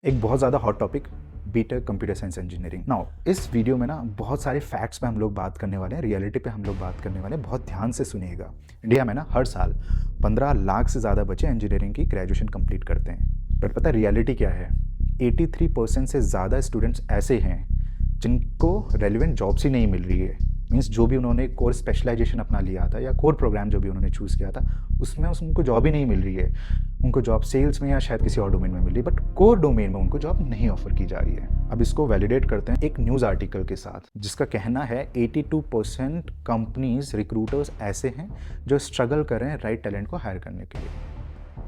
एक बहुत ज़्यादा hot topic BTech computer science engineering. Now इस वीडियो में ना बहुत सारे फैक्ट्स पे हम लोग बात करने वाले हैं, रियलिटी पे हम लोग बात करने वाले हैं। बहुत ध्यान से सुनिएगा। इंडिया में ना हर साल 15 लाख से ज़्यादा बच्चे इंजीनियरिंग की ग्रेजुएशन कंप्लीट करते हैं, बट पता है रियलिटी क्या है? 83% से ज़्यादा स्टूडेंट्स ऐसे हैं जिनको रेलिवेंट जॉब्स ही नहीं मिल रही है। मीन्स जो भी उन्होंने कोर स्पेशलाइजेशन अपना लिया था या कोर प्रोग्राम जो भी उन्होंने चूज़ किया था उसमें उनको जॉब ही नहीं मिल रही है। उनको जॉब सेल्स में या शायद किसी और डोमेन में मिल रही है, बट कोर डोमेन में उनको जॉब नहीं ऑफर की जा रही है। अब इसको वैलिडेट करते हैं एक न्यूज़ आर्टिकल के साथ, जिसका कहना है 82% कंपनीज रिक्रूटर्स ऐसे हैं जो स्ट्रगल कर रहे हैं राइट टैलेंट को हायर करने के लिए।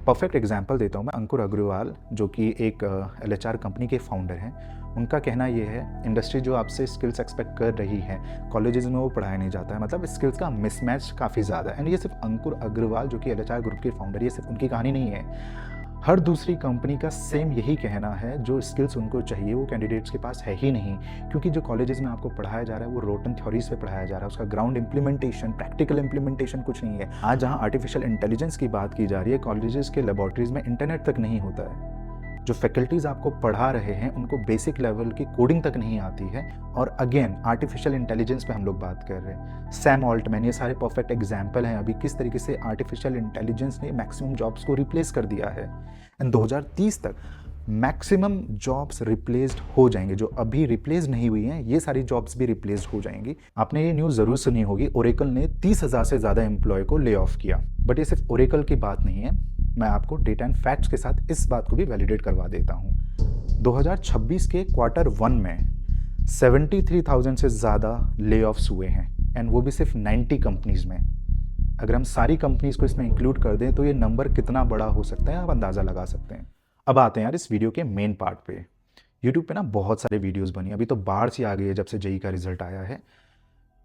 परफेक्ट एग्जाम्पल देता हूँ मैं। अंकुर अग्रवाल जो कि एक LHR कंपनी के फाउंडर हैं, उनका कहना ये है इंडस्ट्री जो आपसे स्किल्स एक्सपेक्ट कर रही है कॉलेजेस में वो पढ़ाया नहीं जाता है, मतलब स्किल्स का मिसमैच काफ़ी ज़्यादा है। एंड ये सिर्फ अंकुर अग्रवाल जो कि LHR ग्रुप के फाउंडर, ये सिर्फ उनकी कहानी नहीं है। हर दूसरी कंपनी का सेम यही कहना है, जो स्किल्स उनको चाहिए वो कैंडिडेट्स के पास है ही नहीं, क्योंकि जो कॉलेजेस में आपको पढ़ाया जा रहा है वो रोटन थ्योरीज पे पढ़ाया जा रहा है, उसका ग्राउंड इंप्लीमेंटेशन, प्रैक्टिकल इंप्लीमेंटेशन कुछ नहीं है। आज जहाँ आर्टिफिशियल इंटेलिजेंस की बात की जा रही है, कॉलेजेस के लेबोरेटरीज में इंटरनेट तक नहीं होता है। जो फैकल्टीज आपको पढ़ा रहे हैं उनको बेसिक लेवल की कोडिंग तक नहीं आती है। और अगेन आर्टिफिशियल इंटेलिजेंस पे हम लोग बात कर रहे हैं। सैम ऑल्टमैन, ये सारे परफेक्ट एग्जाम्पल हैं अभी किस तरीके से आर्टिफिशियल इंटेलिजेंस ने मैक्सिमम जॉब्स को रिप्लेस कर दिया है। एंड 2030 तक मैक्सिमम जॉब्स रिप्लेस्ड हो जाएंगे। जो अभी रिप्लेस नहीं हुई हैं ये सारी जॉब्स भी रिप्लेस्ड हो जाएंगी। आपने ये न्यूज़ ज़रूर सुनी होगी, ओरेकल ने 30,000 से ज़्यादा एम्प्लॉय को ले ऑफ किया। बट ये सिर्फ ओरेकल की बात नहीं है, मैं आपको डेटा एंड फैक्ट्स के साथ इस बात को भी वैलिडेट करवा देता हूँ। 2026 के Q1 में 73,000 से ज़्यादा ले ऑफ्स हुए हैं, एंड वो भी सिर्फ 90 कंपनीज़ में। अगर हम सारी कंपनीज़ को इसमें इंक्लूड कर दें तो ये नंबर कितना बड़ा हो सकता है आप अंदाज़ा लगा सकते हैं। अब आते हैं यार इस वीडियो के मेन पार्ट पे। यूट्यूब पे ना बहुत सारे वीडियोस बनी, अभी तो बाढ़ सी आ गई है जब से जेईई का रिजल्ट आया है।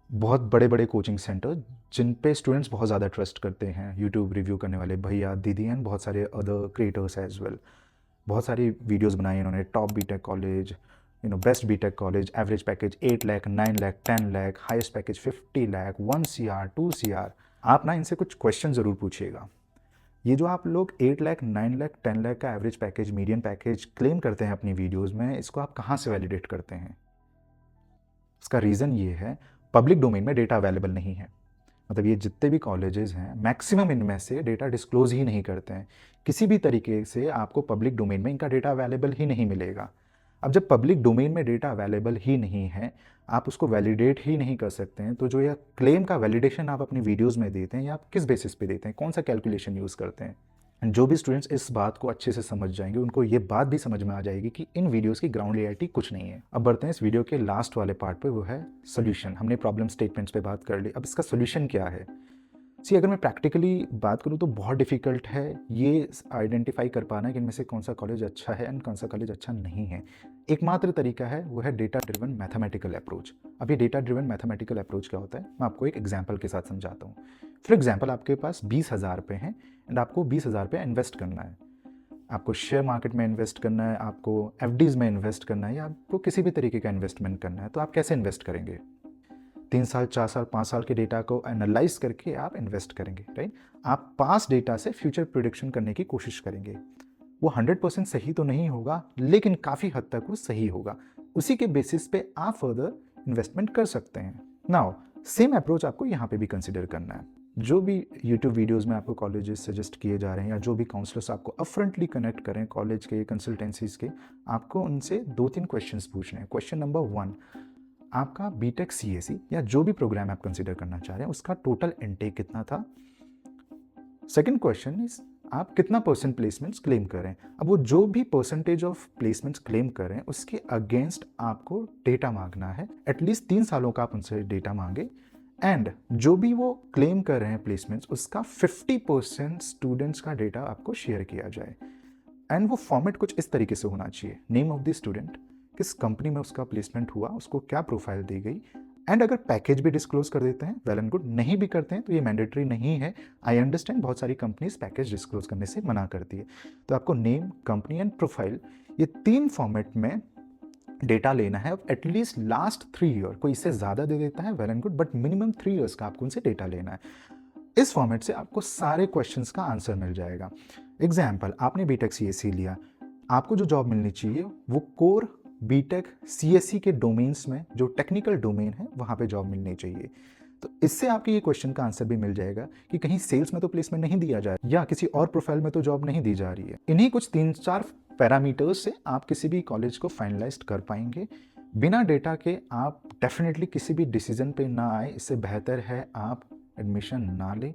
बहुत बड़े बड़े कोचिंग सेंटर जिन पे स्टूडेंट्स बहुत ज़्यादा ट्रस्ट करते हैं, यूट्यूब रिव्यू करने वाले भैया दीदी एंड बहुत सारे अदर क्रिएटर्स एज वेल। बहुत सारी वीडियोस बनाई इन्होंने। Top BTech college, best BTech college, average package 8 lakh, 9 lakh, 10 lakh, highest package 50 lakh, 1 CR, 2 CR। आप ना इनसे कुछ क्वेश्चन ज़रूर पूछिएगा। ये जो आप लोग 8 लाख, 9 लाख, 10 लाख का average package, median package claim करते हैं अपनी वीडियोज़ में, इसको आप कहाँ से वैलिडेट करते हैं? इसका रीज़न ये है, पब्लिक डोमेन में डेटा अवेलेबल नहीं है। मतलब ये जितने भी कॉलेजेस हैं मैक्सिमम इनमें से डेटा डिस्क्लोज ही नहीं करते हैं। किसी भी तरीके से आपको पब्लिक डोमेन में इनका डेटा अवेलेबल ही नहीं मिलेगा। अब जब पब्लिक डोमेन में डेटा अवेलेबल ही नहीं है, आप उसको वैलिडेट ही नहीं कर सकते हैं, तो जो यह क्लेम का वैलिडेशन आप अपनी वीडियोज़ में देते हैं, या आप किस बेसिस पे देते हैं, कौन सा कैलकुलेशन यूज़ करते हैं? एंड जो भी स्टूडेंट्स इस बात को अच्छे से समझ जाएंगे उनको ये बात भी समझ में आ जाएगी कि इन वीडियोस की ग्राउंड रियलिटी कुछ नहीं है। अब बढ़ते हैं इस वीडियो के लास्ट वाले पार्ट पे, वो है सोल्यूशन। हमने प्रॉब्लम स्टेटमेंट्स पे बात कर ली, अब इसका सोल्यूशन क्या है? सी अगर मैं प्रैक्टिकली बात करूँ तो बहुत डिफिकल्ट है ये आइडेंटिफाई कर पाना कि इनमें से कौन सा कॉलेज अच्छा है एंड कौन सा कॉलेज अच्छा नहीं है। एकमात्र तरीका है वो है डेटा ड्रिवन मैथमेटिकल अप्रोच। अब ये डेटा ड्रिवन मैथमेटिकल अप्रोच क्या होता है, मैं आपको एक एग्जाम्पल के साथ समझाता हूँ। फॉर एग्जाम्पल आपके पास 20,000 रुपये हैं एंड आपको 20,000 रुपये इन्वेस्ट करना है। आपको शेयर मार्केट में इन्वेस्ट करना है, आपको FDs में इन्वेस्ट करना है, या आपको किसी भी तरीके का इन्वेस्टमेंट करना है। तो आप कैसे इन्वेस्ट करेंगे? 3 साल, 4 साल, 5 साल के डेटा को एनालाइज करके आप इन्वेस्ट करेंगे, राइट? आप पास्ट डेटा से फ्यूचर प्रिडिक्शन करने की कोशिश करेंगे। वो 100% सही तो नहीं होगा, लेकिन काफ़ी हद तक वो सही होगा। उसी के बेसिस पे आप फर्दर इन्वेस्टमेंट कर सकते हैं। नाउ सेम अप्रोच आपको यहाँ पे भी कंसिडर करना है। जो भी यूट्यूब वीडियोज़ में आपको कॉलेजेस सजेस्ट किए जा रहे हैं, या जो भी काउंसलर्स आपको अपफ्रंटली कनेक्ट करें कॉलेज के, कंसल्टेंसीज के, आपको उनसे 2-3 क्वेश्चंस पूछने हैं। क्वेश्चन नंबर 1, आपका बीटेक CAC या जो भी प्रोग्राम आप कंसिडर करना चाह रहे हैं उसका टोटल इनटेक कितना था? सेकंड क्वेश्चन इज आप कितना परसेंट प्लेसमेंट्स क्लेम कर रहे हैं? अब वो जो भी परसेंटेज ऑफ प्लेसमेंट्स क्लेम कर रहे हैं उसके अगेंस्ट आपको डेटा मांगना है। एटलीस्ट 3 सालों का आप उनसे डेटा मांगे, एंड जो भी वो क्लेम कर रहे हैं प्लेसमेंट्स उसका 50% स्टूडेंट्स का डेटा आपको शेयर किया जाए। एंड वो फॉर्मेट कुछ इस तरीके से होना चाहिए, नेम ऑफ द स्टूडेंट, किस कंपनी में उसका प्लेसमेंट हुआ, उसको क्या प्रोफाइल दी गई, एंड अगर पैकेज भी डिस्क्लोज कर देते हैं वेल एंड गुड, नहीं भी करते हैं तो ये मैंडेटरी नहीं है। आई अंडरस्टैंड बहुत सारी कंपनीज पैकेज डिस्क्लोज करने से मना करती है। तो आपको नेम, कंपनी एंड प्रोफाइल, ये 3 फॉर्मेट में डेटा लेना है एटलीस्ट लास्ट 3 ईयर। कोई इससे ज़्यादा दे देता है well and good, but minimum 3 years का आपको उनसे डेटा लेना है। इस फॉर्मेट से आपको सारे क्वेश्चंस का आंसर मिल जाएगा। एग्जाम्पल, आपने बीटेक CAC लिया, आपको जो जॉब मिलनी चाहिए वो कोर बीटेक सीएससी के डोमेन्स में, जो टेक्निकल डोमेन है वहाँ पे जॉब मिलनी चाहिए। तो इससे आपके ये क्वेश्चन का आंसर भी मिल जाएगा कि कहीं सेल्स में तो प्लेसमेंट नहीं दिया जा रहा या किसी और प्रोफाइल में तो जॉब नहीं दी जा रही है। इन्हीं कुछ 3-4 पैरामीटर्स से आप किसी भी कॉलेज को फाइनलाइज कर पाएंगे। बिना डेटा के आप डेफिनेटली किसी भी डिसीजन पे ना आए। इससे बेहतर है आप एडमिशन ना लें,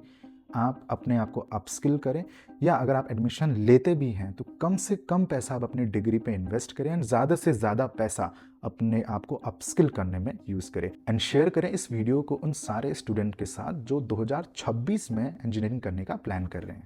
आप अपने आप को अपस्किल करें, या अगर आप एडमिशन लेते भी हैं तो कम से कम पैसा आप अपनी डिग्री पे इन्वेस्ट करें एंड ज़्यादा से ज़्यादा पैसा अपने आप को अपस्किल करने में यूज़ करें। एंड शेयर करें इस वीडियो को उन सारे स्टूडेंट के साथ जो 2026 में इंजीनियरिंग करने का प्लान कर रहे हैं।